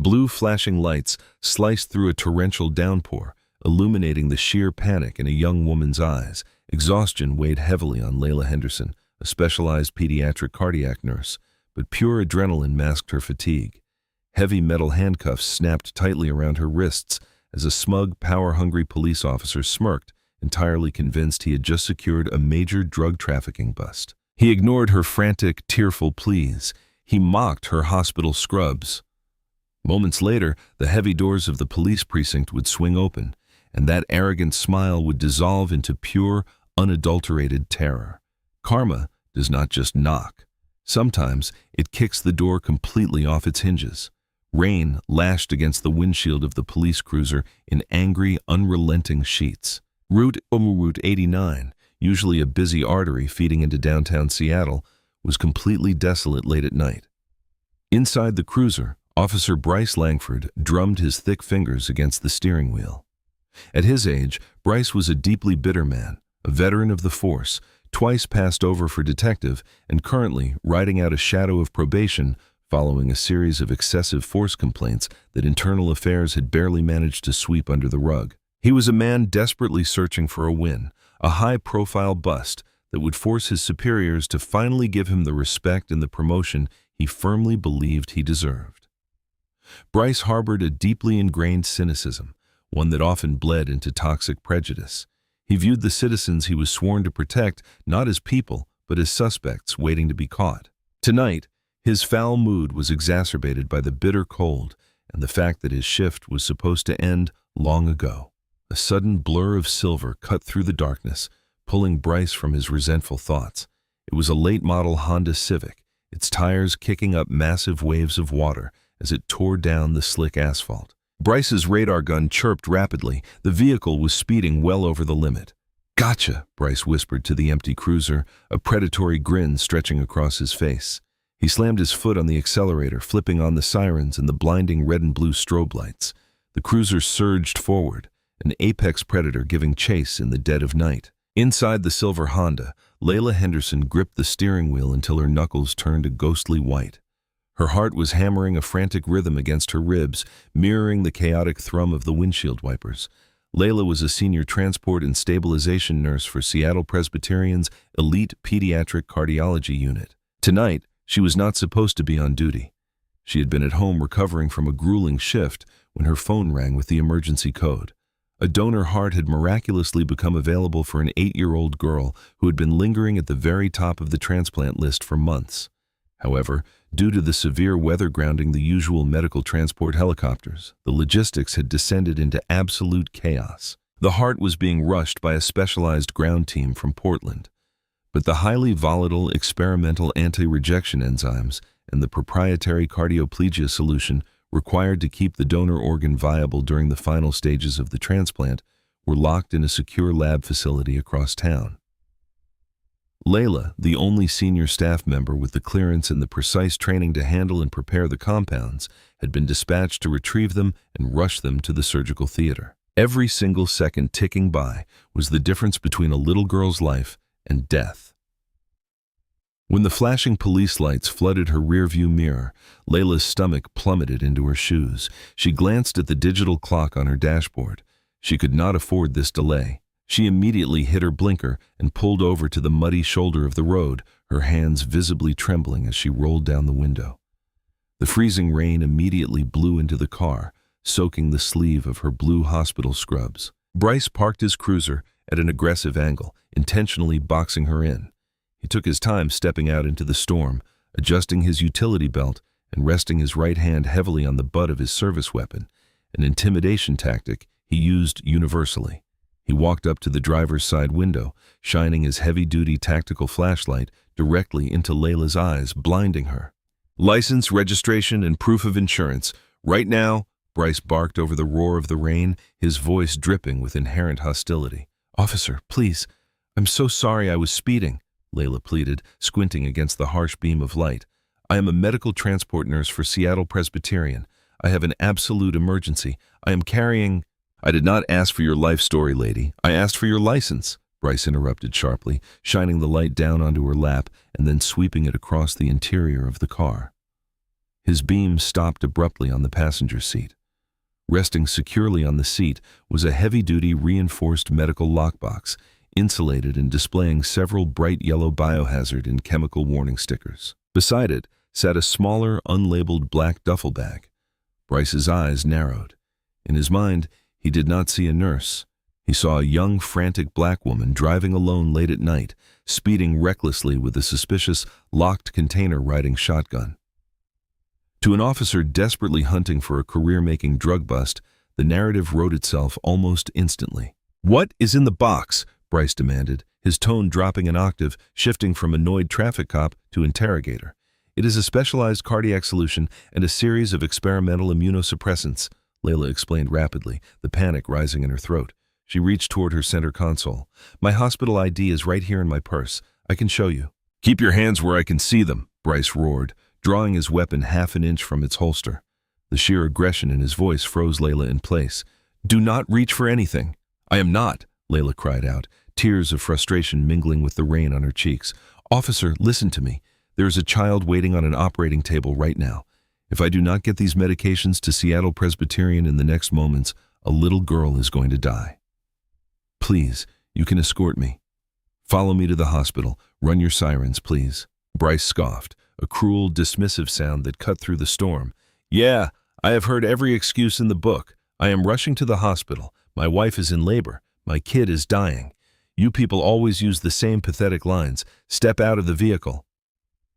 Blue flashing lights sliced through a torrential downpour, illuminating the sheer panic in a young woman's eyes. Exhaustion weighed heavily on Layla Henderson, a specialized pediatric cardiac nurse, but pure adrenaline masked her fatigue. Heavy metal handcuffs snapped tightly around her wrists as a smug, power-hungry police officer smirked, entirely convinced he had just secured a major drug trafficking bust. He ignored her frantic, tearful pleas. He mocked her hospital scrubs. Moments later, the heavy doors of the police precinct would swing open, and that arrogant smile would dissolve into pure, unadulterated terror. Karma does not just knock. Sometimes it kicks the door completely off its hinges. Rain lashed against the windshield of the police cruiser in angry, unrelenting sheets. Route 89, usually a busy artery feeding into downtown Seattle, was completely desolate late at night. Inside the cruiser, Officer Bryce Langford drummed his thick fingers against the steering wheel. At his age, Bryce was a deeply bitter man, a veteran of the force, twice passed over for detective, and currently riding out a shadow of probation following a series of excessive force complaints that Internal Affairs had barely managed to sweep under the rug. He was a man desperately searching for a win, a high-profile bust that would force his superiors to finally give him the respect and the promotion he firmly believed he deserved. Bryce harbored a deeply ingrained cynicism, one that often bled into toxic prejudice. He viewed the citizens he was sworn to protect not as people, but as suspects waiting to be caught. Tonight, his foul mood was exacerbated by the bitter cold and the fact that his shift was supposed to end long ago. A sudden blur of silver cut through the darkness, pulling Bryce from his resentful thoughts. It was a late-model Honda Civic, its tires kicking up massive waves of water as it tore down the slick asphalt. Bryce's radar gun chirped rapidly. The vehicle was speeding well over the limit. "Gotcha," Bryce whispered to the empty cruiser, a predatory grin stretching across his face. He slammed his foot on the accelerator, flipping on the sirens and the blinding red and blue strobe lights. The cruiser surged forward, an apex predator giving chase in the dead of night. Inside the silver Honda, Layla Henderson gripped the steering wheel until her knuckles turned a ghostly white. Her heart was hammering a frantic rhythm against her ribs, mirroring the chaotic thrum of the windshield wipers. Layla was a senior transport and stabilization nurse for Seattle Presbyterian's elite pediatric cardiology unit. Tonight, she was not supposed to be on duty. She had been at home recovering from a grueling shift when her phone rang with the emergency code. A donor heart had miraculously become available for an 8-year-old girl who had been lingering at the very top of the transplant list for months. However, due to the severe weather grounding the usual medical transport helicopters, the logistics had descended into absolute chaos. The heart was being rushed by a specialized ground team from Portland, but the highly volatile experimental anti-rejection enzymes and the proprietary cardioplegia solution required to keep the donor organ viable during the final stages of the transplant were locked in a secure lab facility across town. Layla, the only senior staff member with the clearance and the precise training to handle and prepare the compounds, had been dispatched to retrieve them and rush them to the surgical theater. Every single second ticking by was the difference between a little girl's life and death. When the flashing police lights flooded her rearview mirror, Layla's stomach plummeted into her shoes. She glanced at the digital clock on her dashboard. She could not afford this delay. She immediately hit her blinker and pulled over to the muddy shoulder of the road, her hands visibly trembling as she rolled down the window. The freezing rain immediately blew into the car, soaking the sleeve of her blue hospital scrubs. Bryce parked his cruiser at an aggressive angle, intentionally boxing her in. He took his time stepping out into the storm, adjusting his utility belt and resting his right hand heavily on the butt of his service weapon, an intimidation tactic he used universally. He walked up to the driver's side window, shining his heavy-duty tactical flashlight directly into Layla's eyes, blinding her. "License, registration, and proof of insurance. Right now," Bryce barked over the roar of the rain, his voice dripping with inherent hostility. "Officer, please, I'm so sorry I was speeding," Layla pleaded, squinting against the harsh beam of light. "I am a medical transport nurse for Seattle Presbyterian. I have an absolute emergency. I am carrying—" "I did not ask for your life story, lady. I asked for your license," Bryce interrupted sharply, shining the light down onto her lap and then sweeping it across the interior of the car. His beam stopped abruptly on the passenger seat. Resting securely on the seat was a heavy-duty reinforced medical lockbox, insulated and displaying several bright yellow biohazard and chemical warning stickers. Beside it sat a smaller, unlabeled black duffel bag. Bryce's eyes narrowed. In his mind, he did not see a nurse. He saw a young, frantic black woman driving alone late at night, speeding recklessly with a suspicious, locked container riding shotgun. To an officer desperately hunting for a career-making drug bust, the narrative wrote itself almost instantly. "What is in the box?" Bryce demanded, his tone dropping an octave, shifting from annoyed traffic cop to interrogator. "It is a specialized cardiac solution and a series of experimental immunosuppressants," Layla explained rapidly, the panic rising in her throat. She reached toward her center console. "My hospital ID is right here in my purse. I can show you." "Keep your hands where I can see them," Bryce roared, drawing his weapon half an inch from its holster. The sheer aggression in his voice froze Layla in place. "Do not reach for anything." "I am not," Layla cried out, tears of frustration mingling with the rain on her cheeks. "Officer, listen to me. There is a child waiting on an operating table right now. If I do not get these medications to Seattle Presbyterian in the next moments, a little girl is going to die. Please, you can escort me. Follow me to the hospital. Run your sirens, please." Bryce scoffed, a cruel, dismissive sound that cut through the storm. "Yeah, I have heard every excuse in the book. I am rushing to the hospital. My wife is in labor. My kid is dying. You people always use the same pathetic lines. Step out of the vehicle."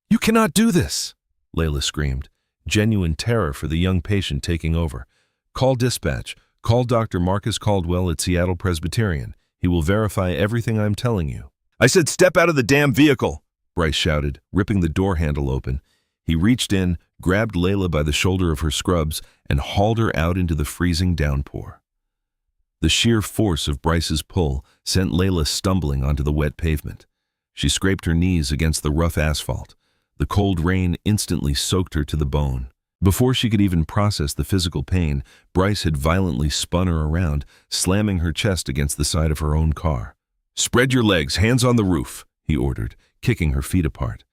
"You cannot do this," Layla screamed, genuine terror for the young patient taking over. "Call dispatch. Call Dr. Marcus Caldwell at Seattle Presbyterian. He will verify everything I'm telling you." "I said step out of the damn vehicle," Bryce shouted, ripping the door handle open. He reached in, grabbed Layla by the shoulder of her scrubs, and hauled her out into the freezing downpour. The sheer force of Bryce's pull sent Layla stumbling onto the wet pavement. She scraped her knees against the rough asphalt. The cold rain instantly soaked her to the bone. Before she could even process the physical pain, Bryce had violently spun her around, slamming her chest against the side of her own car. "Spread your legs, hands on the roof," he ordered, kicking her feet apart.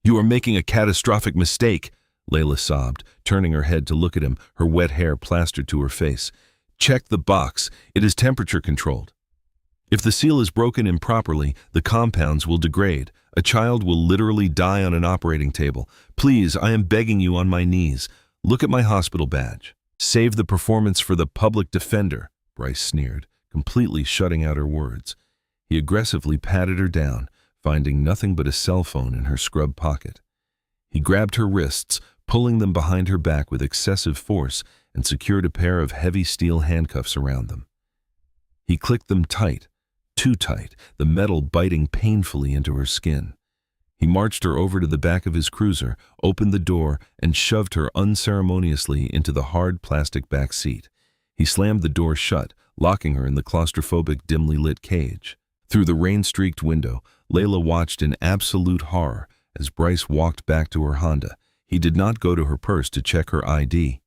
"You are making a catastrophic mistake," Layla sobbed, turning her head to look at him, her wet hair plastered to her face. "Check the box. It is temperature controlled. If the seal is broken improperly, the compounds will degrade. A child will literally die on an operating table. Please, I am begging you on my knees. Look at my hospital badge." "Save the performance for the public defender," Bryce sneered, completely shutting out her words. He aggressively patted her down, finding nothing but a cell phone in her scrub pocket. He grabbed her wrists, pulling them behind her back with excessive force, and secured a pair of heavy steel handcuffs around them. He clicked them tight, too tight, the metal biting painfully into her skin. He marched her over to the back of his cruiser, opened the door, and shoved her unceremoniously into the hard plastic back seat. He slammed the door shut, locking her in the claustrophobic, dimly lit cage. Through the rain-streaked window, Layla watched in absolute horror as Bryce walked back to her Honda. He did not go to her purse to check her ID.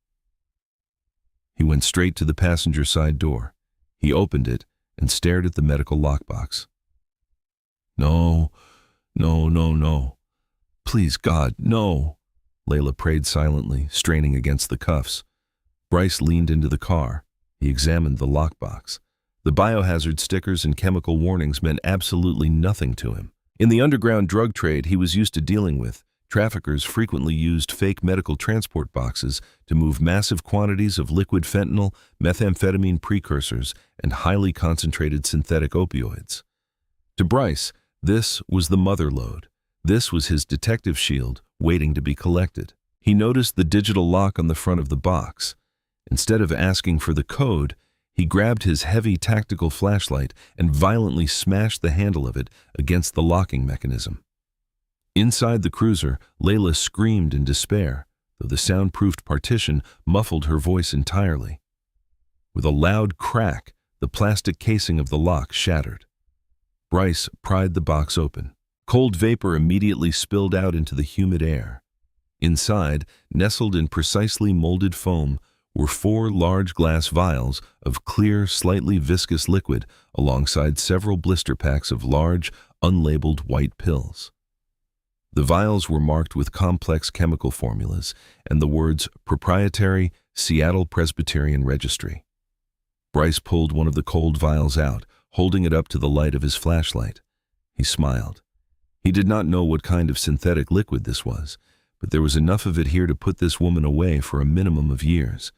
He went straight to the passenger side door. He opened it and stared at the medical lockbox. "No, no, no, no. Please, God, no," Layla prayed silently, straining against the cuffs. Bryce leaned into the car. He examined the lockbox. The biohazard stickers and chemical warnings meant absolutely nothing to him. In the underground drug trade he was used to dealing with, traffickers frequently used fake medical transport boxes to move massive quantities of liquid fentanyl, methamphetamine precursors, and highly concentrated synthetic opioids. To Bryce, this was the mother lode. This was his detective shield waiting to be collected. He noticed the digital lock on the front of the box. Instead of asking for the code, he grabbed his heavy tactical flashlight and violently smashed the handle of it against the locking mechanism. Inside the cruiser, Layla screamed in despair, though the soundproofed partition muffled her voice entirely. With a loud crack, the plastic casing of the lock shattered. Bryce pried the box open. Cold vapor immediately spilled out into the humid air. Inside, nestled in precisely molded foam, were 4 large glass vials of clear, slightly viscous liquid alongside several blister packs of large, unlabeled white pills. The vials were marked with complex chemical formulas and the words Proprietary Seattle Presbyterian Registry. Bryce pulled one of the cold vials out, holding it up to the light of his flashlight. He smiled. He did not know what kind of synthetic liquid this was, but there was enough of it here to put this woman away for a minimum of years.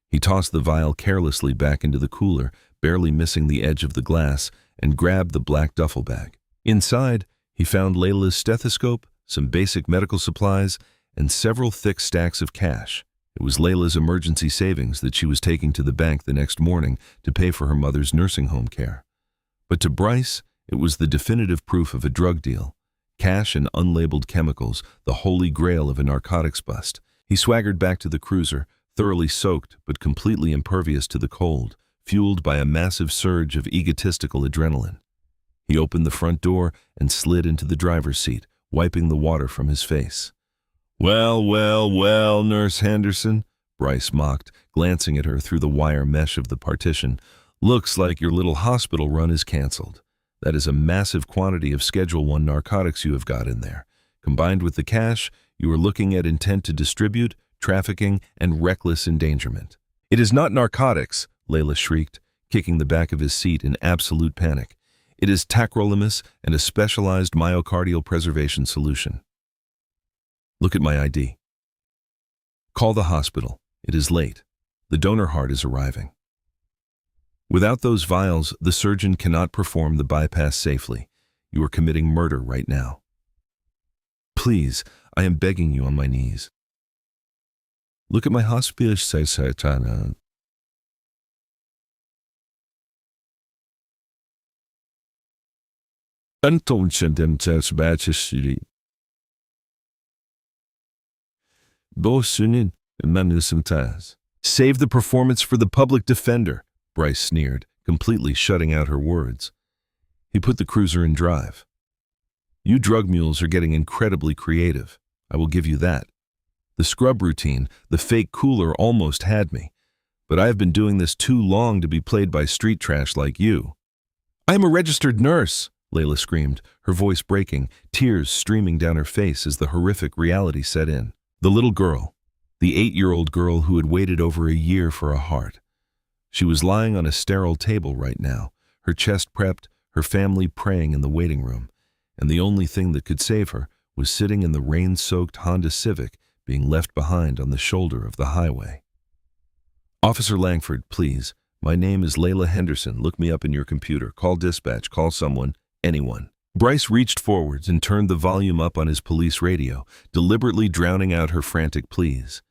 He tossed the vial carelessly back into the cooler, barely missing the edge of the glass, and grabbed the black duffel bag. Inside, he found Layla's stethoscope, some basic medical supplies, and several thick stacks of cash. It was Layla's emergency savings that she was taking to the bank the next morning to pay for her mother's nursing home care. But to Bryce, it was the definitive proof of a drug deal. Cash and unlabeled chemicals, the holy grail of a narcotics bust. He swaggered back to the cruiser, thoroughly soaked but completely impervious to the cold, fueled by a massive surge of egotistical adrenaline. He opened the front door and slid into the driver's seat, wiping the water from his face. "Well, well, well, Nurse Henderson," Bryce mocked, glancing at her through the wire mesh of the partition. "Looks like your little hospital run is canceled. That is a massive quantity of Schedule I narcotics you have got in there. Combined with the cash, you are looking at intent to distribute, trafficking, and reckless endangerment." "It is not narcotics," Layla shrieked, kicking the back of his seat in absolute panic. "It is tacrolimus and a specialized myocardial preservation solution. Look at my ID. Call the hospital. It is late. The donor heart is arriving. Without those vials, the surgeon cannot perform the bypass safely. You are committing murder right now. Please, I am begging you on my knees. Look at my hospital, Satana. Save the performance for the public defender, Bryce sneered, completely shutting out her words. He put the cruiser in drive. You drug mules are getting incredibly creative. I will give you that. The scrub routine, the fake cooler almost had me. But I have been doing this too long to be played by street trash like you. I am a registered nurse, Layla screamed, her voice breaking, tears streaming down her face as the horrific reality set in. The little girl, the 8-year-old girl who had waited over a year for a heart. She was lying on a sterile table right now, her chest prepped, her family praying in the waiting room, and the only thing that could save her was sitting in the rain-soaked Honda Civic being left behind on the shoulder of the highway. Officer Langford, please. My name is Layla Henderson. Look me up in your computer. Call dispatch. Call someone. Anyone. Bryce reached forwards and turned the volume up on his police radio, deliberately drowning out her frantic pleas.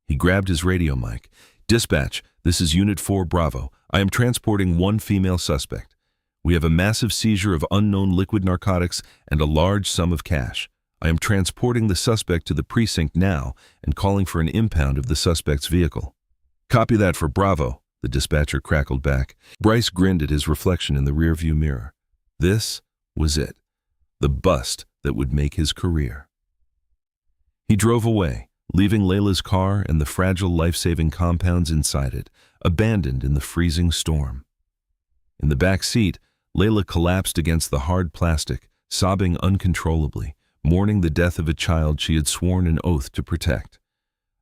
He grabbed his radio mic. Dispatch, this is Unit 4 Bravo. I am transporting one female suspect. We have a massive seizure of unknown liquid narcotics and a large sum of cash. I am transporting the suspect to the precinct now and calling for an impound of the suspect's vehicle. Copy that for Bravo, the dispatcher crackled back. Bryce grinned at his reflection in the rearview mirror. This was it, the bust that would make his career. He drove away, leaving Layla's car and the fragile life-saving compounds inside it, abandoned in the freezing storm. In the back seat, Layla collapsed against the hard plastic, sobbing uncontrollably, mourning the death of a child she had sworn an oath to protect.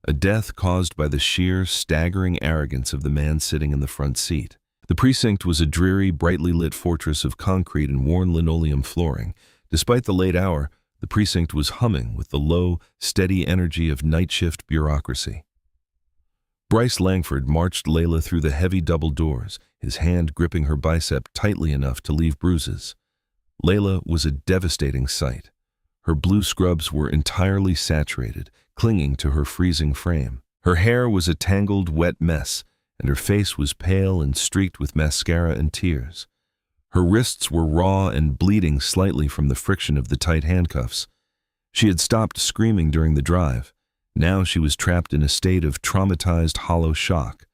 A death caused by the sheer, staggering arrogance of the man sitting in the front seat. The precinct was a dreary, brightly lit fortress of concrete and worn linoleum flooring. Despite the late hour, the precinct was humming with the low, steady energy of night shift bureaucracy. Bryce Langford marched Layla through the heavy double doors, his hand gripping her bicep tightly enough to leave bruises. Layla was a devastating sight. Her blue scrubs were entirely saturated, clinging to her freezing frame. Her hair was a tangled, wet mess, and her face was pale and streaked with mascara and tears. Her wrists were raw and bleeding slightly from the friction of the tight handcuffs. She had stopped screaming during the drive. Now she was trapped in a state of traumatized hollow shock.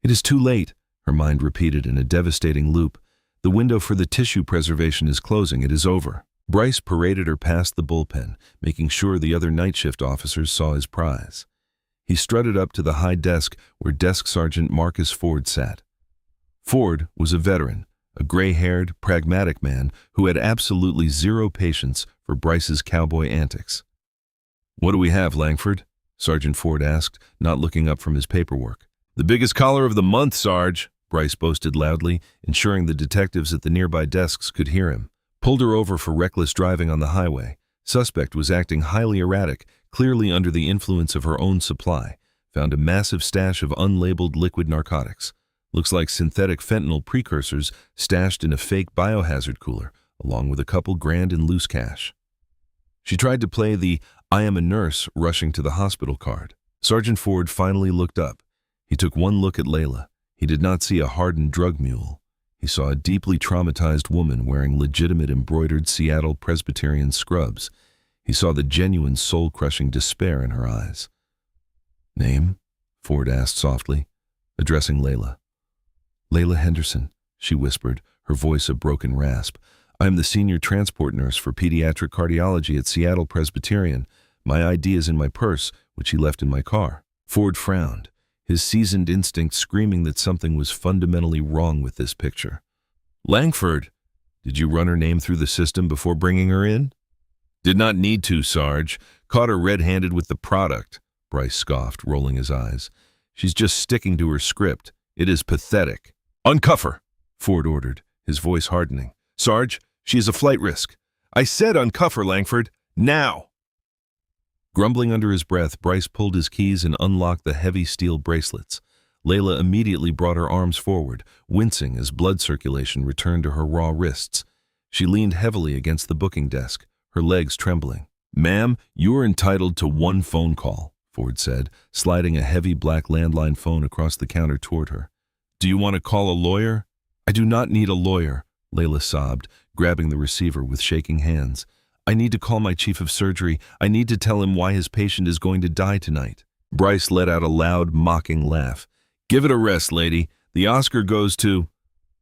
It is too late, her mind repeated in a devastating loop. The window for the tissue preservation is closing. It is over. Bryce paraded her past the bullpen, making sure the other night shift officers saw his prize. He strutted up to the high desk where Desk Sergeant Marcus Ford sat. Ford was a veteran, a gray-haired, pragmatic man who had absolutely zero patience for Bryce's cowboy antics. "What do we have, Langford?" Sergeant Ford asked, not looking up from his paperwork. "The biggest collar of the month, Sarge," Bryce boasted loudly, ensuring the detectives at the nearby desks could hear him. "Pulled her over for reckless driving on the highway. Suspect was acting highly erratic, clearly under the influence of her own supply. Found a massive stash of unlabeled liquid narcotics. Looks like synthetic fentanyl precursors stashed in a fake biohazard cooler, along with a couple grand in loose cash." She tried to play the "I am a nurse rushing to the hospital" card. Sergeant Ford finally looked up. He took one look at Layla. He did not see a hardened drug mule. He saw a deeply traumatized woman wearing legitimate embroidered Seattle Presbyterian scrubs. He saw the genuine soul-crushing despair in her eyes. "Name?" Ford asked softly, addressing Layla. "Layla Henderson," she whispered, her voice a broken rasp. "I am the senior transport nurse for pediatric cardiology at Seattle Presbyterian. My ID is in my purse, which he left in my car." Ford frowned, his seasoned instinct screaming that something was fundamentally wrong with this picture. "Langford, did you run her name through the system before bringing her in?" "Did not need to, Sarge. Caught her red-handed with the product," Bryce scoffed, rolling his eyes. "She's just sticking to her script. It is pathetic." "Uncuff her," Ford ordered, his voice hardening. "Sarge, she is a flight risk. I said uncuff her, Langford. Now!" Grumbling under his breath, Bryce pulled his keys and unlocked the heavy steel bracelets. Layla immediately brought her arms forward, wincing as blood circulation returned to her raw wrists. She leaned heavily against the booking desk, her legs trembling. "Ma'am, you are entitled to one phone call," Ford said, sliding a heavy black landline phone across the counter toward her. "Do you want to call a lawyer?" "I do not need a lawyer," Layla sobbed, grabbing the receiver with shaking hands. "I need to call my chief of surgery. I need to tell him why his patient is going to die tonight." Bryce let out a loud, mocking laugh. "Give it a rest, lady. The Oscar goes to—"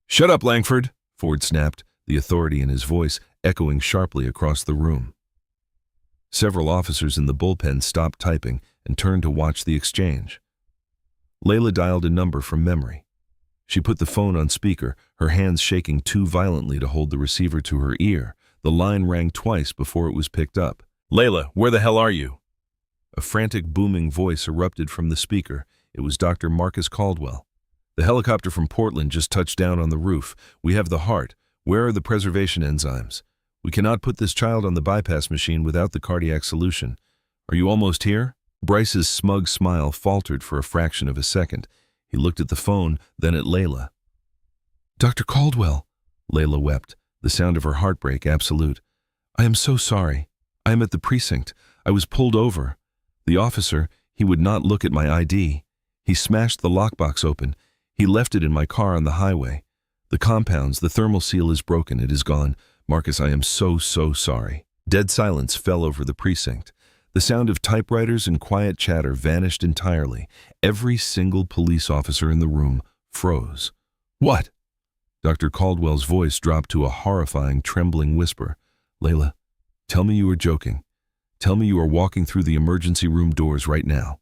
"Shut up, Langford," Ford snapped, the authority in his voice echoing sharply across the room. Several officers in the bullpen stopped typing and turned to watch the exchange. Layla dialed a number from memory. She put the phone on speaker, her hands shaking too violently to hold the receiver to her ear. The line rang twice before it was picked up. "Layla, where the hell are you?" A frantic booming voice erupted from the speaker. It was Dr. Marcus Caldwell. "The helicopter from Portland just touched down on the roof. We have the heart. Where are the preservation enzymes? We cannot put this child on the bypass machine without the cardiac solution. Are you almost here?" Bryce's smug smile faltered for a fraction of a second. He looked at the phone, then at Layla. "Dr. Caldwell," Layla wept, the sound of her heartbreak absolute. "I am so sorry. I am at the precinct. I was pulled over. The officer, he would not look at my ID. He smashed the lockbox open. He left it in my car on the highway. The compounds, the thermal seal is broken. It is gone. Marcus, I am so sorry." Dead silence fell over the precinct. The sound of typewriters and quiet chatter vanished entirely. Every single police officer in the room froze. "What?" Dr. Caldwell's voice dropped to a horrifying, trembling whisper. "Layla, tell me you are joking. Tell me you are walking through the emergency room doors right now."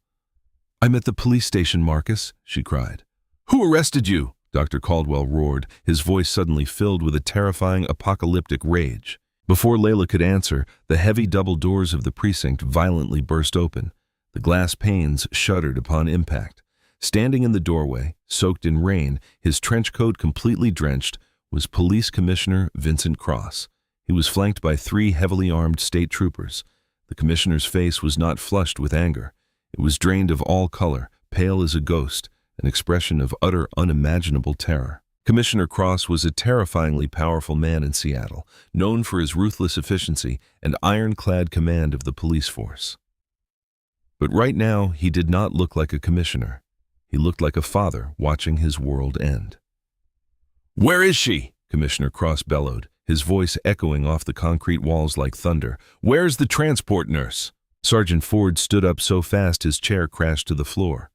"I'm at the police station, Marcus," she cried. "Who arrested you?" Dr. Caldwell roared, his voice suddenly filled with a terrifying, apocalyptic rage. Before Layla could answer, the heavy double doors of the precinct violently burst open. The glass panes shuddered upon impact. Standing in the doorway, soaked in rain, his trench coat completely drenched, was Police Commissioner Vincent Cross. He was flanked by 3 heavily armed state troopers. The commissioner's face was not flushed with anger. It was drained of all color, pale as a ghost, an expression of utter unimaginable terror. Commissioner Cross was a terrifyingly powerful man in Seattle, known for his ruthless efficiency and ironclad command of the police force. But right now, he did not look like a commissioner. He looked like a father watching his world end. "Where is she?" Commissioner Cross bellowed, his voice echoing off the concrete walls like thunder. "Where's the transport nurse?" Sergeant Ford stood up so fast his chair crashed to the floor.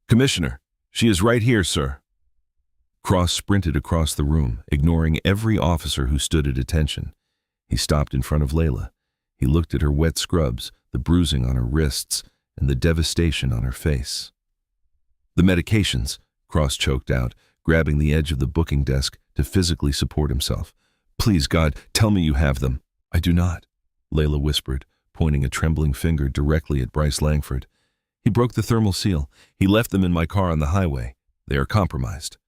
"Commissioner, she is right here, sir." Cross sprinted across the room, ignoring every officer who stood at attention. He stopped in front of Layla. He looked at her wet scrubs, the bruising on her wrists, and the devastation on her face. "The medications," Cross choked out, grabbing the edge of the booking desk to physically support himself. "Please, God, tell me you have them." "I do not," Layla whispered, pointing a trembling finger directly at Bryce Langford. "He broke the thermal seal. He left them in my car on the highway. They are compromised."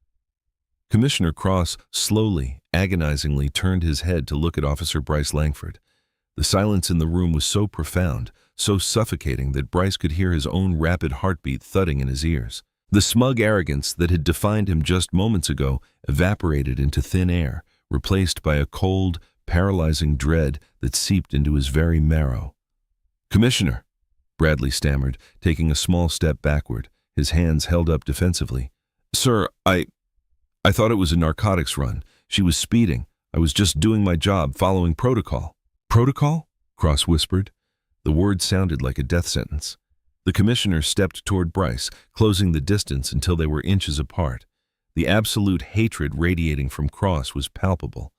Commissioner Cross slowly, agonizingly turned his head to look at Officer Bryce Langford. The silence in the room was so profound, so suffocating that Bryce could hear his own rapid heartbeat thudding in his ears. The smug arrogance that had defined him just moments ago evaporated into thin air, replaced by a cold, paralyzing dread that seeped into his very marrow. "Commissioner," Bradley stammered, taking a small step backward, his hands held up defensively. "Sir, I thought it was a narcotics run. She was speeding. I was just doing my job, following protocol." "Protocol?" Cross whispered. The word sounded like a death sentence. The commissioner stepped toward Bryce, closing the distance until they were inches apart. The absolute hatred radiating from Cross was palpable.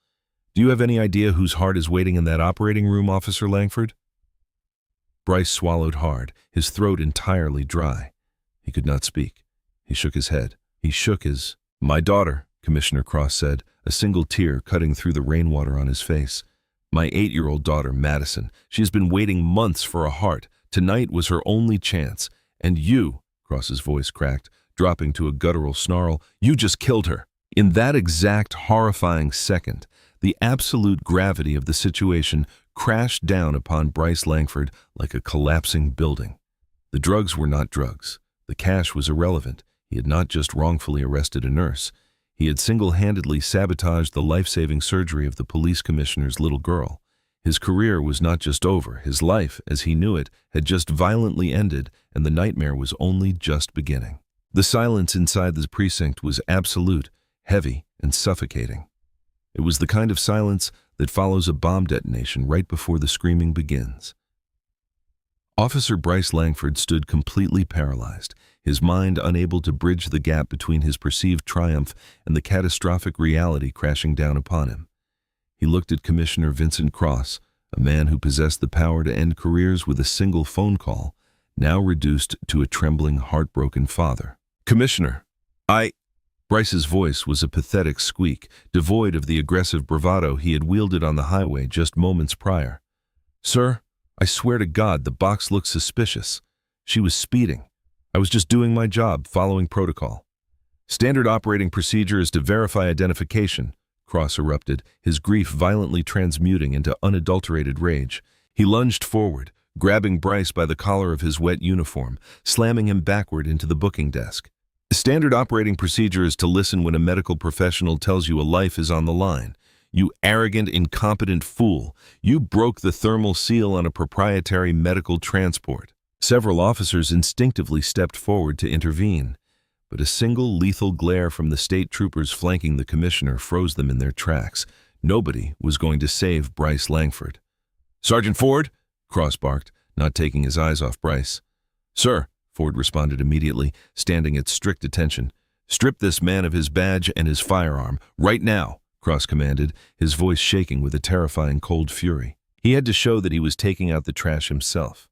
"Do you have any idea whose heart is waiting in that operating room, Officer Langford?" Bryce swallowed hard, his throat entirely dry. He could not speak. He shook his head. "My daughter," Commissioner Cross said, a single tear cutting through the rainwater on his face. "My 8-year-old daughter, Madison. She has been waiting months for a heart. Tonight was her only chance. And you," Cross's voice cracked, dropping to a guttural snarl, "you just killed her." In that exact horrifying second, the absolute gravity of the situation crashed down upon Bryce Langford like a collapsing building. The drugs were not drugs. The cash was irrelevant. He had not just wrongfully arrested a nurse. He had single-handedly sabotaged the life-saving surgery of the police commissioner's little girl. His career was not just over. His life, as he knew it, had just violently ended, and the nightmare was only just beginning. The silence inside the precinct was absolute, heavy, and suffocating. It was the kind of silence that follows a bomb detonation right before the screaming begins. Officer Bryce Langford stood completely paralyzed, his mind unable to bridge the gap between his perceived triumph and the catastrophic reality crashing down upon him. He looked at Commissioner Vincent Cross, a man who possessed the power to end careers with a single phone call, now reduced to a trembling, heartbroken father. "Commissioner, Bryce's voice was a pathetic squeak, devoid of the aggressive bravado he had wielded on the highway just moments prior. "Sir, I swear to God the box looks suspicious. She was speeding. I was just doing my job, following protocol." "Standard operating procedure is to verify identification," Cross erupted, his grief violently transmuting into unadulterated rage. He lunged forward, grabbing Bryce by the collar of his wet uniform, slamming him backward into the booking desk. "Standard operating procedure is to listen when a medical professional tells you a life is on the line. You arrogant, incompetent fool. You broke the thermal seal on a proprietary medical transport." Several officers instinctively stepped forward to intervene, but a single lethal glare from the state troopers flanking the commissioner froze them in their tracks. Nobody was going to save Bryce Langford. "Sergeant Ford," Cross barked, not taking his eyes off Bryce. "Sir," Ford responded immediately, standing at strict attention. "Strip this man of his badge and his firearm, right now," Cross commanded, his voice shaking with a terrifying cold fury. He had to show that he was taking out the trash himself.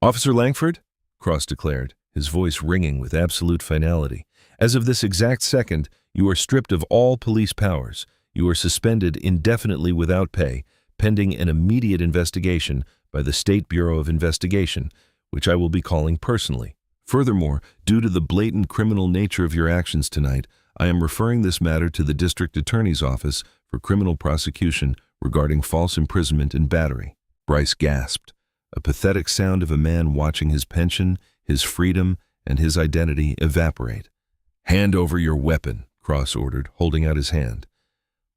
"Officer Langford," Cross declared, his voice ringing with absolute finality, "as of this exact second, you are stripped of all police powers. You are suspended indefinitely without pay, pending an immediate investigation by the State Bureau of Investigation, which I will be calling personally. Furthermore, due to the blatant criminal nature of your actions tonight, I am referring this matter to the District Attorney's Office for criminal prosecution regarding false imprisonment and battery." Bryce gasped, a pathetic sound of a man watching his pension, his freedom, and his identity evaporate. "Hand over your weapon," Cross ordered, holding out his hand.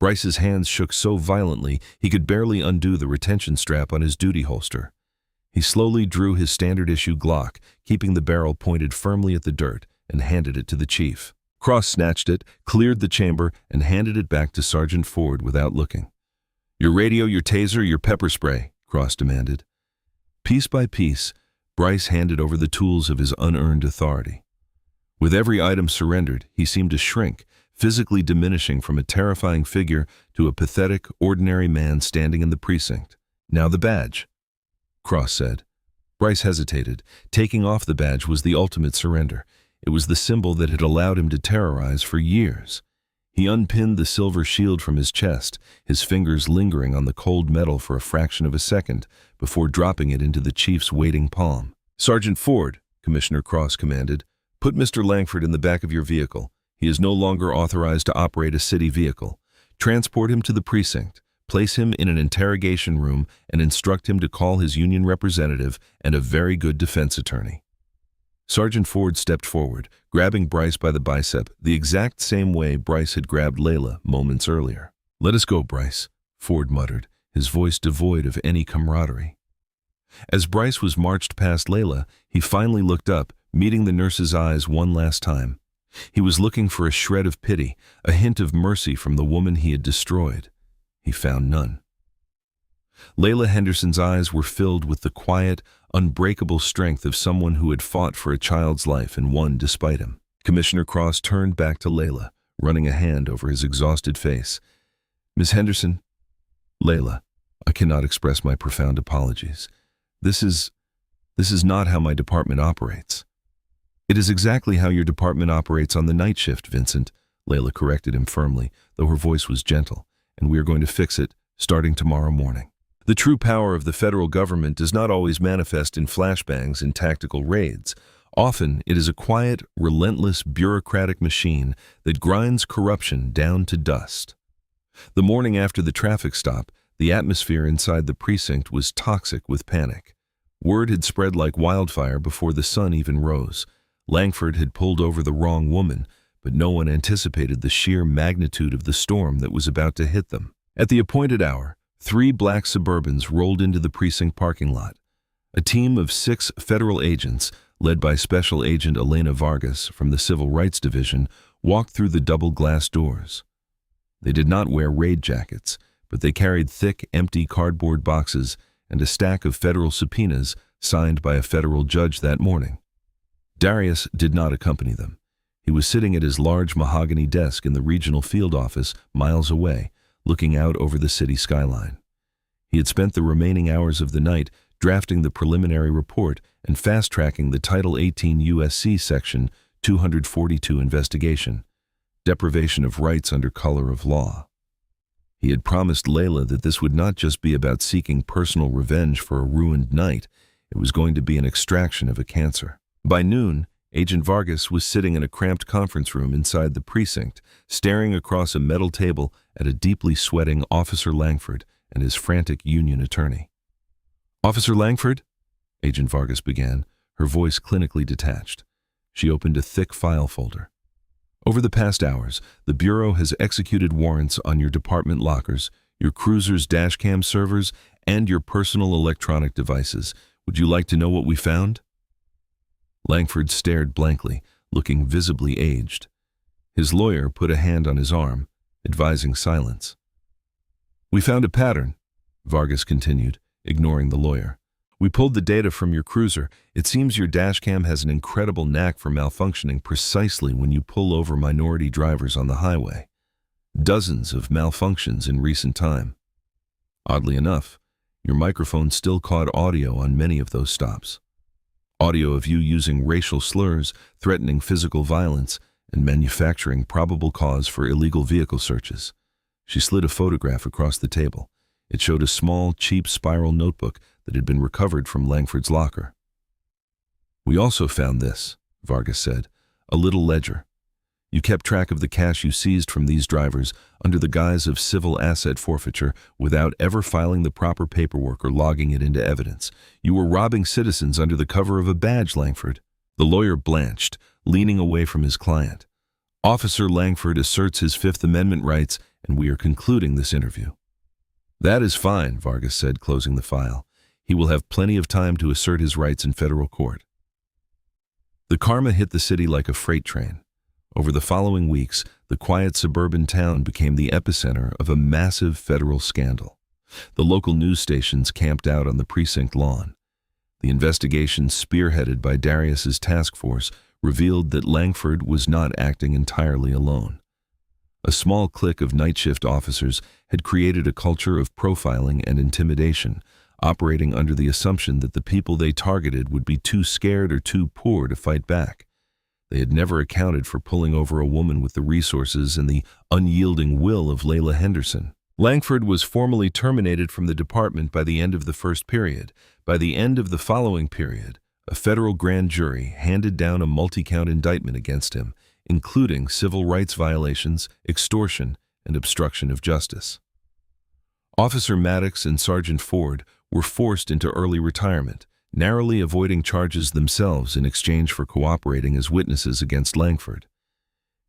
Bryce's hands shook so violently he could barely undo the retention strap on his duty holster. He slowly drew his standard-issue Glock, keeping the barrel pointed firmly at the dirt, and handed it to the chief. Cross snatched it, cleared the chamber, and handed it back to Sergeant Ford without looking. "Your radio, your taser, your pepper spray," Cross demanded. Piece by piece, Bryce handed over the tools of his unearned authority. With every item surrendered, he seemed to shrink, physically diminishing from a terrifying figure to a pathetic, ordinary man standing in the precinct. "Now the badge," Cross said. Bryce hesitated. Taking off the badge was the ultimate surrender. It was the symbol that had allowed him to terrorize for years. He unpinned the silver shield from his chest, his fingers lingering on the cold metal for a fraction of a second before dropping it into the chief's waiting palm. "Sergeant Ford," Commissioner Cross commanded, "put Mr. Langford in the back of your vehicle. He is no longer authorized to operate a city vehicle. Transport him to the precinct, place him in an interrogation room, and instruct him to call his union representative and a very good defense attorney." Sergeant Ford stepped forward, grabbing Bryce by the bicep, the exact same way Bryce had grabbed Layla moments earlier. "Let us go, Bryce," Ford muttered, his voice devoid of any camaraderie. As Bryce was marched past Layla, he finally looked up, meeting the nurse's eyes one last time. He was looking for a shred of pity, a hint of mercy from the woman he had destroyed. He found none. Layla Henderson's eyes were filled with the quiet, unbreakable strength of someone who had fought for a child's life and won despite him. Commissioner Cross turned back to Layla, running a hand over his exhausted face. "Miss Henderson." "Layla, I cannot express my profound apologies. This is not how my department operates." "It is exactly how your department operates on the night shift, Vincent," Layla corrected him firmly, though her voice was gentle, "and we are going to fix it starting tomorrow morning." The true power of the federal government does not always manifest in flashbangs and tactical raids. Often, it is a quiet, relentless bureaucratic machine that grinds corruption down to dust. The morning after the traffic stop, the atmosphere inside the precinct was toxic with panic. Word had spread like wildfire before the sun even rose. Langford had pulled over the wrong woman, but no one anticipated the sheer magnitude of the storm that was about to hit them. At the appointed hour, 3 black Suburbans rolled into the precinct parking lot. A team of 6 federal agents, led by Special Agent Elena Vargas from the Civil Rights Division, walked through the double glass doors. They did not wear raid jackets, but they carried thick, empty cardboard boxes and a stack of federal subpoenas signed by a federal judge that morning. Darius did not accompany them. He was sitting at his large mahogany desk in the regional field office miles away, looking out over the city skyline. He had spent the remaining hours of the night drafting the preliminary report and fast-tracking the Title 18 U.S.C. Section 242 investigation, deprivation of rights under color of law. He had promised Layla that this would not just be about seeking personal revenge for a ruined night, it was going to be an extraction of a cancer. By noon, Agent Vargas was sitting in a cramped conference room inside the precinct, staring across a metal table at a deeply sweating Officer Langford and his frantic union attorney. "Officer Langford?" Agent Vargas began, her voice clinically detached. She opened a thick file folder. "Over the past hours, the Bureau has executed warrants on your department lockers, your cruiser's dashcam servers, and your personal electronic devices. Would you like to know what we found?" Langford stared blankly, looking visibly aged. His lawyer put a hand on his arm, advising silence. "We found a pattern," Vargas continued, ignoring the lawyer. "We pulled the data from your cruiser. It seems your dashcam has an incredible knack for malfunctioning precisely when you pull over minority drivers on the highway. Dozens of malfunctions in recent time. Oddly enough, your microphone still caught audio on many of those stops. Audio of you using racial slurs, threatening physical violence, and manufacturing probable cause for illegal vehicle searches." She slid a photograph across the table. It showed a small, cheap spiral notebook that had been recovered from Langford's locker. "We also found this," Vargas said, "a little ledger. You kept track of the cash you seized from these drivers under the guise of civil asset forfeiture without ever filing the proper paperwork or logging it into evidence. You were robbing citizens under the cover of a badge, Langford." The lawyer blanched, leaning away from his client. "Officer Langford asserts his Fifth Amendment rights, and we are concluding this interview." "That is fine," Vargas said, closing the file. "He will have plenty of time to assert his rights in federal court." The karma hit the city like a freight train. Over the following weeks, the quiet suburban town became the epicenter of a massive federal scandal. The local news stations camped out on the precinct lawn. The investigation, spearheaded by Darius's task force, revealed that Langford was not acting entirely alone. A small clique of night shift officers had created a culture of profiling and intimidation, operating under the assumption that the people they targeted would be too scared or too poor to fight back. They had never accounted for pulling over a woman with the resources and the unyielding will of Layla Henderson. Langford was formally terminated from the department by the end of the first period. By the end of the following period, a federal grand jury handed down a multi-count indictment against him, including civil rights violations, extortion, and obstruction of justice. Officer Maddox and Sergeant Ford were forced into early retirement, narrowly avoiding charges themselves in exchange for cooperating as witnesses against Langford.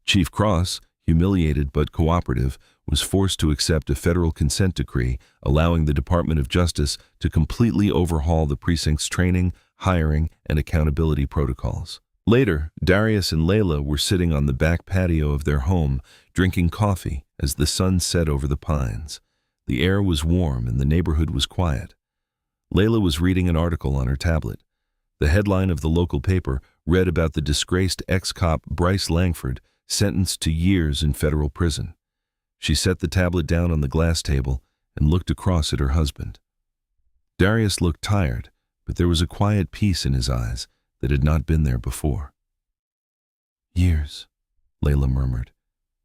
Chief Cross, humiliated but cooperative, was forced to accept a federal consent decree allowing the Department of Justice to completely overhaul the precinct's training, hiring, and accountability protocols. Later, Darius and Layla were sitting on the back patio of their home, drinking coffee as the sun set over the pines. The air was warm and the neighborhood was quiet. Layla was reading an article on her tablet. The headline of the local paper read about the disgraced ex-cop Bryce Langford, sentenced to years in federal prison. She set the tablet down on the glass table and looked across at her husband. Darius looked tired, but there was a quiet peace in his eyes that had not been there before. "Years," Layla murmured.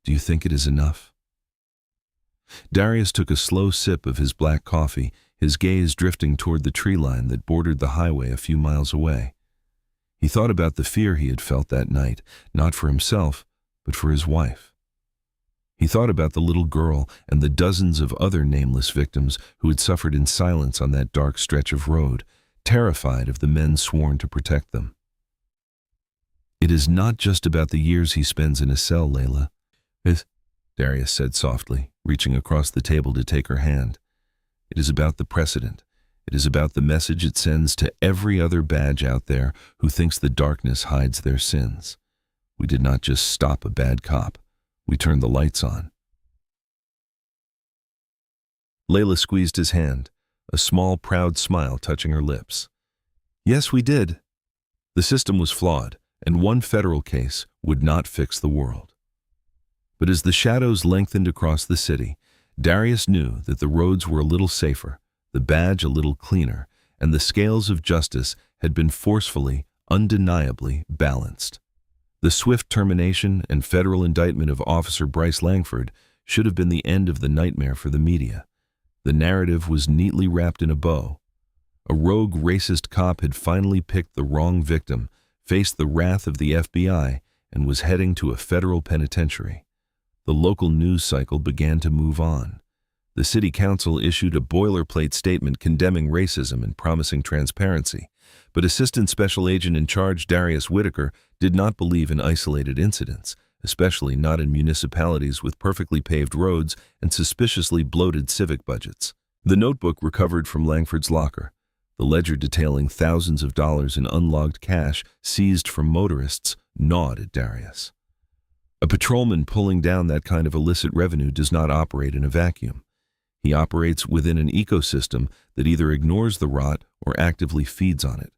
"Do you think it is enough?" Darius took a slow sip of his black coffee, his gaze drifting toward the tree line that bordered the highway a few miles away. He thought about the fear he had felt that night, not for himself, but for his wife. He thought about the little girl and the dozens of other nameless victims who had suffered in silence on that dark stretch of road, terrified of the men sworn to protect them. "It is not just about the years he spends in a cell, Layla," Darius said softly, reaching across the table to take her hand. "It is about the precedent. It is about the message it sends to every other badge out there who thinks the darkness hides their sins. We did not just stop a bad cop. We turned the lights on." Layla squeezed his hand, a small, proud smile touching her lips. "Yes, we did." The system was flawed, and one federal case would not fix the world. But as the shadows lengthened across the city, Darius knew that the roads were a little safer, the badge a little cleaner, and the scales of justice had been forcefully, undeniably balanced. The swift termination and federal indictment of Officer Bryce Langford should have been the end of the nightmare for the media. The narrative was neatly wrapped in a bow. A rogue racist cop had finally picked the wrong victim, faced the wrath of the FBI, and was heading to a federal penitentiary. The local news cycle began to move on. The city council issued a boilerplate statement condemning racism and promising transparency, but Assistant Special Agent in Charge Darius Whitaker did not believe in isolated incidents, especially not in municipalities with perfectly paved roads and suspiciously bloated civic budgets. The notebook recovered from Langford's locker, the ledger detailing thousands of dollars in unlogged cash seized from motorists, gnawed at Darius. A patrolman pulling down that kind of illicit revenue does not operate in a vacuum. He operates within an ecosystem that either ignores the rot or actively feeds on it.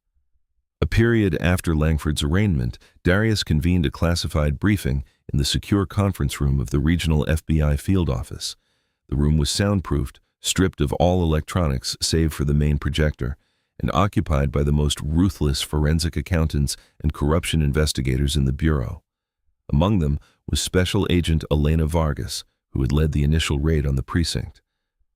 A period after Langford's arraignment, Darius convened a classified briefing in the secure conference room of the regional FBI field office. The room was soundproofed, stripped of all electronics save for the main projector, and occupied by the most ruthless forensic accountants and corruption investigators in the Bureau. Among them was Special Agent Elena Vargas, who had led the initial raid on the precinct.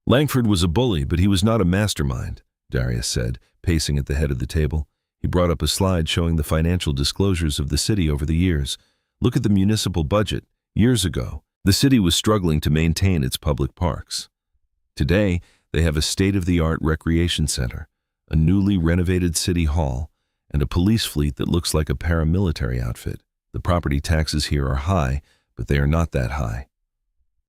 "Langford was a bully, but he was not a mastermind," Darius said, pacing at the head of the table. He brought up a slide showing the financial disclosures of the city over the years. "Look at the municipal budget. Years ago, the city was struggling to maintain its public parks. Today, they have a state-of-the-art recreation center, a newly renovated city hall, and a police fleet that looks like a paramilitary outfit. The property taxes here are high, but they are not that high."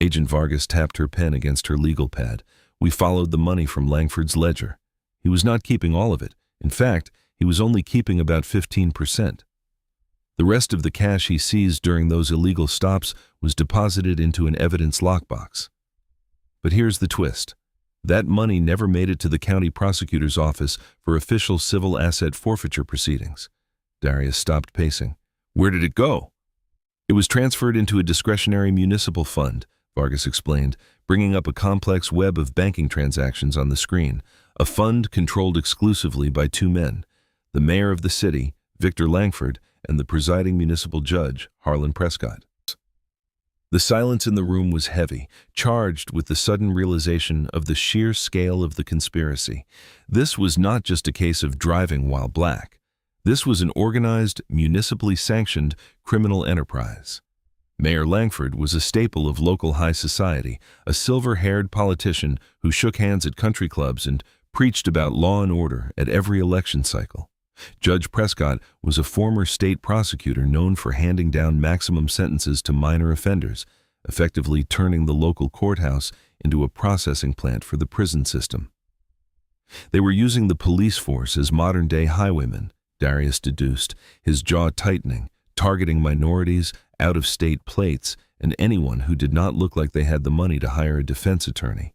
Agent Vargas tapped her pen against her legal pad. "We followed the money from Langford's ledger. He was not keeping all of it. In fact, he was only keeping about 15%. The rest of the cash he seized during those illegal stops was deposited into an evidence lockbox. But here's the twist. That money never made it to the county prosecutor's office for official civil asset forfeiture proceedings." Darius stopped pacing. "Where did it go?" "It was transferred into a discretionary municipal fund," Vargas explained, bringing up a complex web of banking transactions on the screen. "A fund controlled exclusively by two men, the mayor of the city, Victor Langford, and the presiding municipal judge, Harlan Prescott. The silence in the room was heavy, charged with the sudden realization of the sheer scale of the conspiracy. This was not just a case of driving while black. This was an organized, municipally sanctioned criminal enterprise. Mayor Langford was a staple of local high society, a silver-haired politician who shook hands at country clubs and preached about law and order at every election cycle. Judge Prescott was a former state prosecutor known for handing down maximum sentences to minor offenders, effectively turning the local courthouse into a processing plant for the prison system. They were using the police force as modern-day highwaymen, Darius deduced, his jaw tightening, targeting minorities, out-of-state plates, and anyone who did not look like they had the money to hire a defense attorney.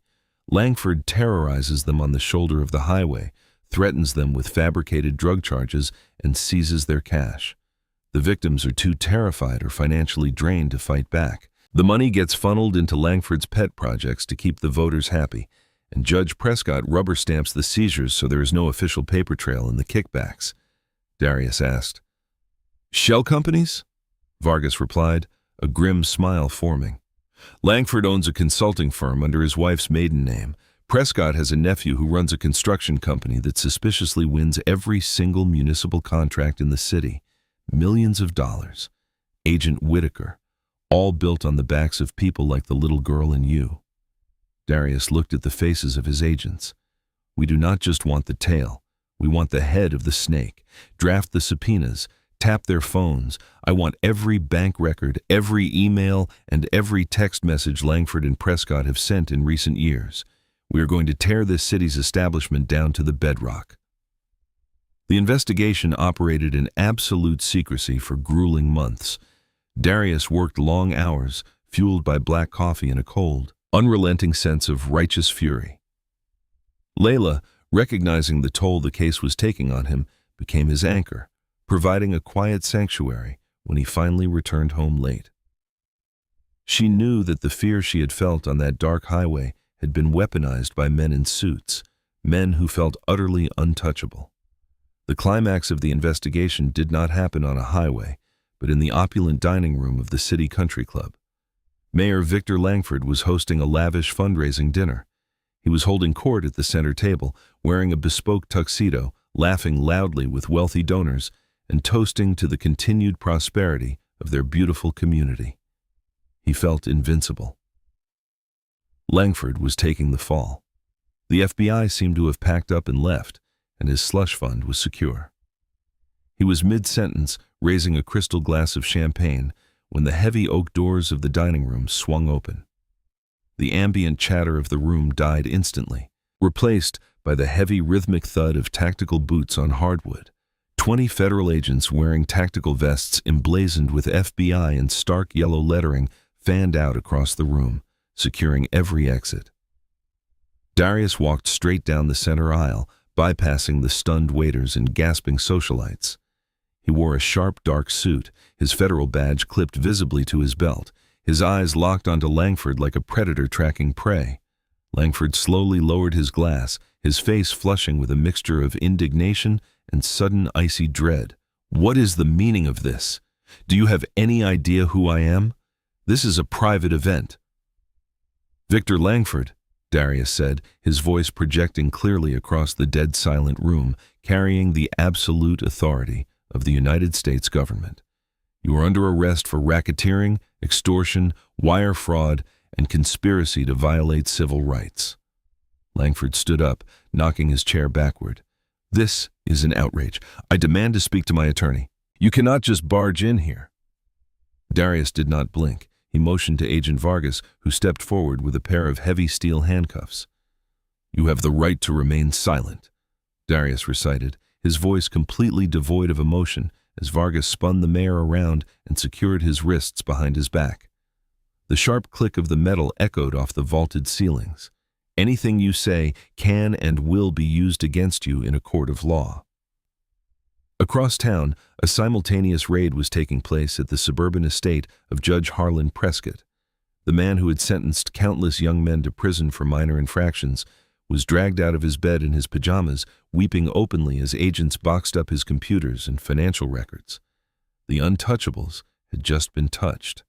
Langford terrorizes them on the shoulder of the highway, threatens them with fabricated drug charges, and seizes their cash. The victims are too terrified or financially drained to fight back. The money gets funneled into Langford's pet projects to keep the voters happy, and Judge Prescott rubber stamps the seizures so there is no official paper trail in the kickbacks. Darius asked. "Shell companies?" Vargas replied, a grim smile forming. "Langford owns a consulting firm under his wife's maiden name. Prescott has a nephew who runs a construction company that suspiciously wins every single municipal contract in the city. Millions of dollars. Agent Whitaker. All built on the backs of people like the little girl and you." Darius looked at the faces of his agents. "We do not just want the tail. We want the head of the snake. Draft the subpoenas. Tap their phones. I want every bank record, every email, and every text message Langford and Prescott have sent in recent years. We are going to tear this city's establishment down to the bedrock." The investigation operated in absolute secrecy for grueling months. Darius worked long hours, fueled by black coffee and a cold, unrelenting sense of righteous fury. Layla, recognizing the toll the case was taking on him, became his anchor, providing a quiet sanctuary when he finally returned home late. She knew that the fear she had felt on that dark highway had been weaponized by men in suits, men who felt utterly untouchable. The climax of the investigation did not happen on a highway, but in the opulent dining room of the City Country Club. Mayor Victor Langford was hosting a lavish fundraising dinner. He was holding court at the center table, wearing a bespoke tuxedo, laughing loudly with wealthy donors, and toasting to the continued prosperity of their beautiful community. He felt invincible. Langford was taking the fall. The FBI seemed to have packed up and left, and his slush fund was secure. He was mid-sentence, raising a crystal glass of champagne, when the heavy oak doors of the dining room swung open. The ambient chatter of the room died instantly, replaced by the heavy rhythmic thud of tactical boots on hardwood. 20 federal agents wearing tactical vests emblazoned with FBI in stark yellow lettering fanned out across the room, securing every exit. Darius walked straight down the center aisle, bypassing the stunned waiters and gasping socialites. He wore a sharp, dark suit, his federal badge clipped visibly to his belt, his eyes locked onto Langford like a predator tracking prey. Langford slowly lowered his glass, his face flushing with a mixture of indignation and sudden icy dread. "What is the meaning of this? Do you have any idea who I am? This is a private event." "Victor Langford," Darius said, his voice projecting clearly across the dead silent room, carrying the absolute authority of the United States government. "You are under arrest for racketeering, extortion, wire fraud, and conspiracy to violate civil rights." Langford stood up, knocking his chair backward. "This is an outrage. I demand to speak to my attorney. You cannot just barge in here." Darius did not blink. He motioned to Agent Vargas, who stepped forward with a pair of heavy steel handcuffs. "You have the right to remain silent," Darius recited, his voice completely devoid of emotion as Vargas spun the mayor around and secured his wrists behind his back. The sharp click of the metal echoed off the vaulted ceilings. "Anything you say can and will be used against you in a court of law." Across town, a simultaneous raid was taking place at the suburban estate of Judge Harlan Prescott. The man who had sentenced countless young men to prison for minor infractions was dragged out of his bed in his pajamas, weeping openly as agents boxed up his computers and financial records. The untouchables had just been touched.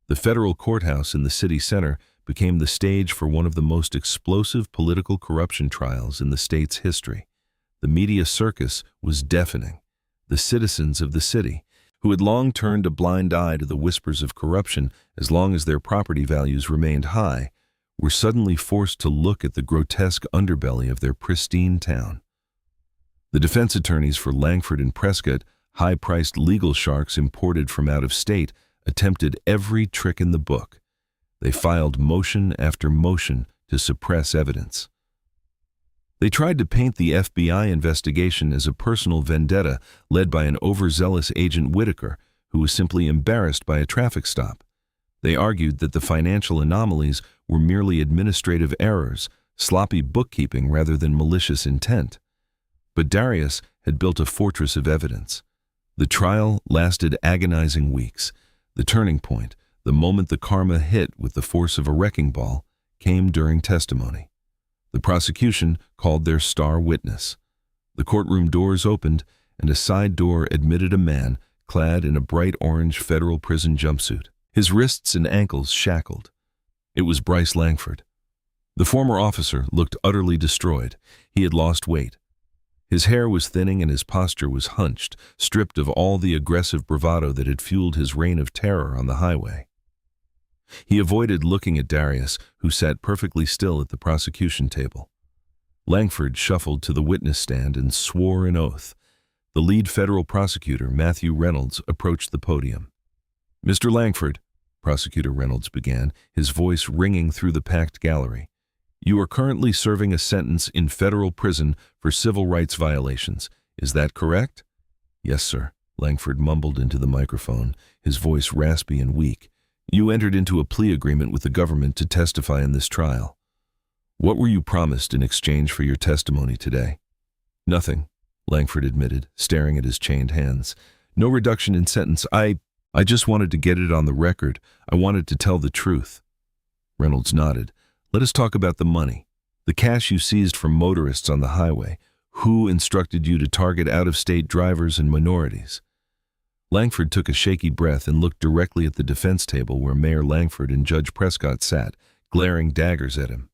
The federal courthouse in the city center became the stage for one of the most explosive political corruption trials in the state's history. The media circus was deafening. The citizens of the city, who had long turned a blind eye to the whispers of corruption as long as their property values remained high, were suddenly forced to look at the grotesque underbelly of their pristine town. The defense attorneys for Langford and Prescott, high-priced legal sharks imported from out of state, attempted every trick in the book. They filed motion after motion to suppress evidence. They tried to paint the FBI investigation as a personal vendetta led by an overzealous Agent Whitaker, who was simply embarrassed by a traffic stop. They argued that the financial anomalies were merely administrative errors, sloppy bookkeeping rather than malicious intent. But Darius had built a fortress of evidence. The trial lasted agonizing weeks. The turning point, the moment the karma hit with the force of a wrecking ball, came during testimony. The prosecution called their star witness. The courtroom doors opened, and a side door admitted a man clad in a bright orange federal prison jumpsuit, his wrists and ankles shackled. It was Bryce Langford. The former officer looked utterly destroyed. He had lost weight. His hair was thinning and his posture was hunched, stripped of all the aggressive bravado that had fueled his reign of terror on the highway. He avoided looking at Darius, who sat perfectly still at the prosecution table. Langford shuffled to the witness stand and swore an oath. The lead federal prosecutor, Matthew Reynolds, approached the podium. "Mr. Langford," Prosecutor Reynolds began, his voice ringing through the packed gallery, "you are currently serving a sentence in federal prison for civil rights violations. Is that correct?" "Yes, sir," Langford mumbled into the microphone, his voice raspy and weak. "You entered into a plea agreement with the government to testify in this trial. What were you promised in exchange for your testimony today?" "Nothing," Langford admitted, staring at his chained hands. "No reduction in sentence. I just wanted to get it on the record. I wanted to tell the truth." Reynolds nodded. "Let us talk about the money. The cash you seized from motorists on the highway. Who instructed you to target out-of-state drivers and minorities?" Langford took a shaky breath and looked directly at the defense table where Mayor Langford and Judge Prescott sat, glaring daggers at him.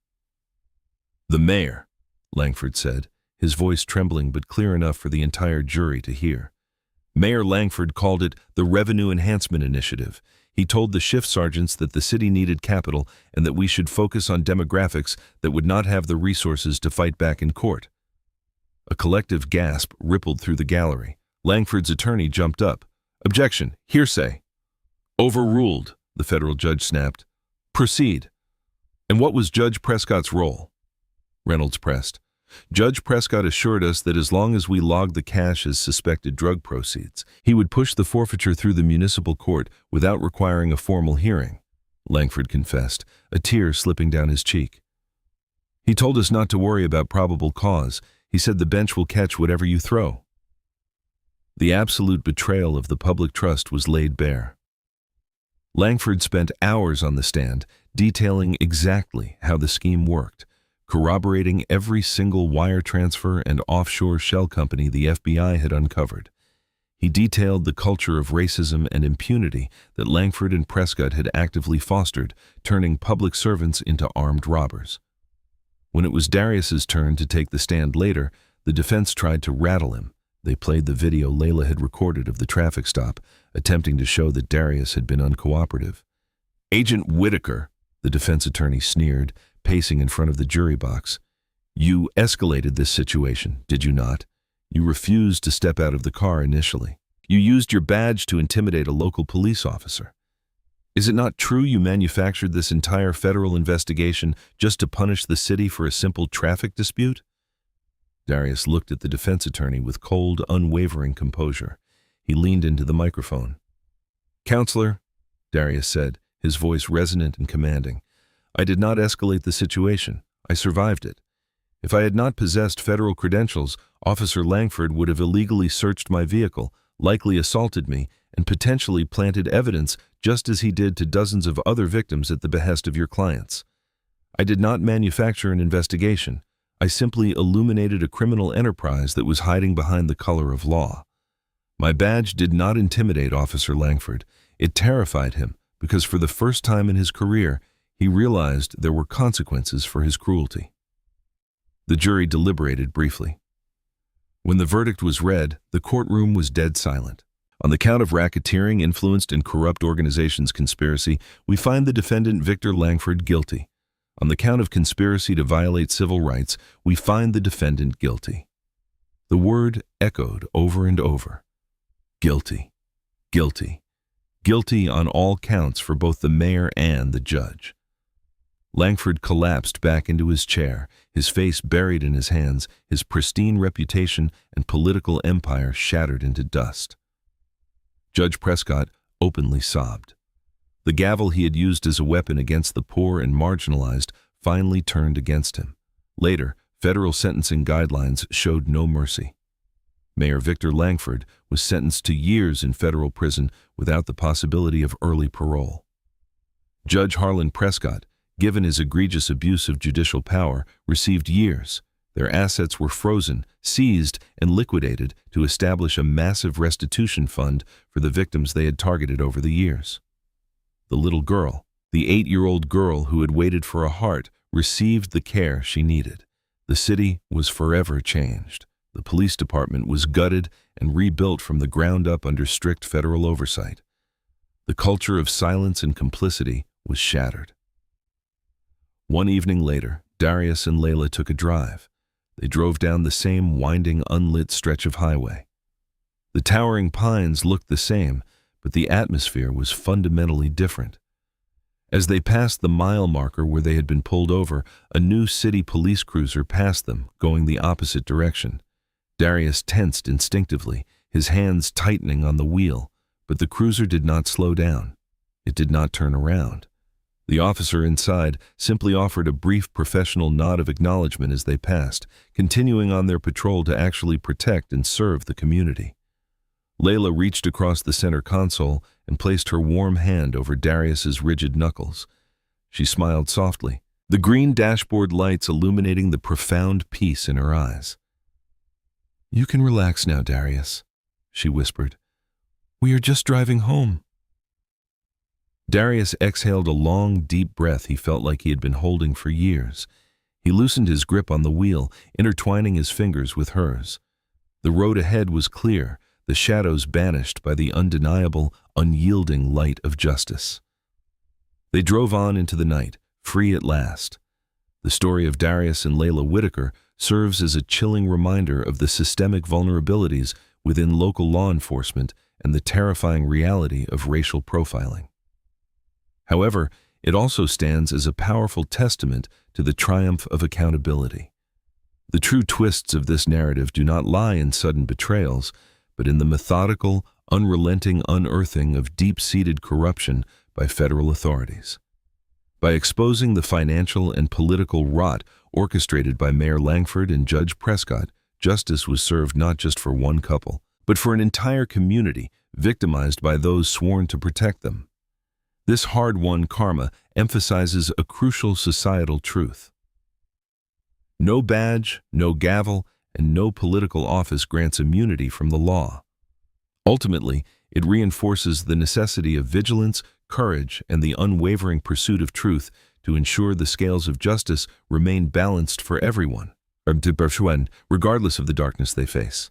"The mayor," Langford said, his voice trembling but clear enough for the entire jury to hear. Mayor Langford called it the Revenue Enhancement Initiative. He told the shift sergeants that the city needed capital and that we should focus on demographics that would not have the resources to fight back in court. A collective gasp rippled through the gallery. Langford's attorney jumped up. "Objection. Hearsay." "Overruled," the federal judge snapped. "Proceed." "And what was Judge Prescott's role?" Reynolds pressed. "Judge Prescott assured us that as long as we logged the cash as suspected drug proceeds, he would push the forfeiture through the municipal court without requiring a formal hearing," Langford confessed, a tear slipping down his cheek. "He told us not to worry about probable cause. He said the bench will catch whatever you throw." The absolute betrayal of the public trust was laid bare. Langford spent hours on the stand, detailing exactly how the scheme worked, corroborating every single wire transfer and offshore shell company the FBI had uncovered. He detailed the culture of racism and impunity that Langford and Prescott had actively fostered, turning public servants into armed robbers. When it was Darius's turn to take the stand later, the defense tried to rattle him. They played the video Layla had recorded of the traffic stop, attempting to show that Darius had been uncooperative. "Agent Whitaker," the defense attorney sneered, pacing in front of the jury box. "You escalated this situation, did you not? You refused to step out of the car initially. You used your badge to intimidate a local police officer. Is it not true you manufactured this entire federal investigation just to punish the city for a simple traffic dispute?" Darius looked at the defense attorney with cold, unwavering composure. He leaned into the microphone. "Counselor," Darius said, his voice resonant and commanding, "I did not escalate the situation. I survived it. If I had not possessed federal credentials, Officer Langford would have illegally searched my vehicle, likely assaulted me, and potentially planted evidence just as he did to dozens of other victims at the behest of your clients. I did not manufacture an investigation. I simply illuminated a criminal enterprise that was hiding behind the color of law. My badge did not intimidate Officer Langford. It terrified him because for the first time in his career, he realized there were consequences for his cruelty. The jury deliberated briefly. When the verdict was read, the courtroom was dead silent. On the count of racketeering, influenced and corrupt organizations conspiracy, we find the defendant Victor Langford guilty. On the count of conspiracy to violate civil rights, we find the defendant guilty. The word echoed over and over. Guilty, guilty, guilty on all counts for both the mayor and the judge. Langford collapsed back into his chair, his face buried in his hands, his pristine reputation and political empire shattered into dust. Judge Prescott openly sobbed. The gavel he had used as a weapon against the poor and marginalized finally turned against him. Later, federal sentencing guidelines showed no mercy. Mayor Victor Langford was sentenced to years in federal prison without the possibility of early parole. Judge Harlan Prescott, given his egregious abuse of judicial power, received years. Their assets were frozen, seized, and liquidated to establish a massive restitution fund for the victims they had targeted over the years. The little girl, the 8-year-old girl who had waited for a heart, received the care she needed. The city was forever changed. The police department was gutted and rebuilt from the ground up under strict federal oversight. The culture of silence and complicity was shattered. One evening later, Darius and Layla took a drive. They drove down the same winding, unlit stretch of highway. The towering pines looked the same, but the atmosphere was fundamentally different. As they passed the mile marker where they had been pulled over, a new city police cruiser passed them, going the opposite direction. Darius tensed instinctively, his hands tightening on the wheel, but the cruiser did not slow down. It did not turn around. The officer inside simply offered a brief professional nod of acknowledgement as they passed, continuing on their patrol to actually protect and serve the community. Layla reached across the center console and placed her warm hand over Darius's rigid knuckles. She smiled softly, the green dashboard lights illuminating the profound peace in her eyes. "You can relax now, Darius," she whispered. "We are just driving home." Darius exhaled a long, deep breath he felt like he had been holding for years. He loosened his grip on the wheel, intertwining his fingers with hers. The road ahead was clear, the shadows banished by the undeniable, unyielding light of justice. They drove on into the night, free at last. The story of Darius and Layla Whitaker serves as a chilling reminder of the systemic vulnerabilities within local law enforcement and the terrifying reality of racial profiling. However, it also stands as a powerful testament to the triumph of accountability. The true twists of this narrative do not lie in sudden betrayals, but in the methodical, unrelenting unearthing of deep-seated corruption by federal authorities. By exposing the financial and political rot orchestrated by Mayor Langford and Judge Prescott, justice was served not just for one couple, but for an entire community victimized by those sworn to protect them. This hard-won karma emphasizes a crucial societal truth. No badge, no gavel, and no political office grants immunity from the law. Ultimately, it reinforces the necessity of vigilance, courage, and the unwavering pursuit of truth to ensure the scales of justice remain balanced for everyone, regardless of the darkness they face.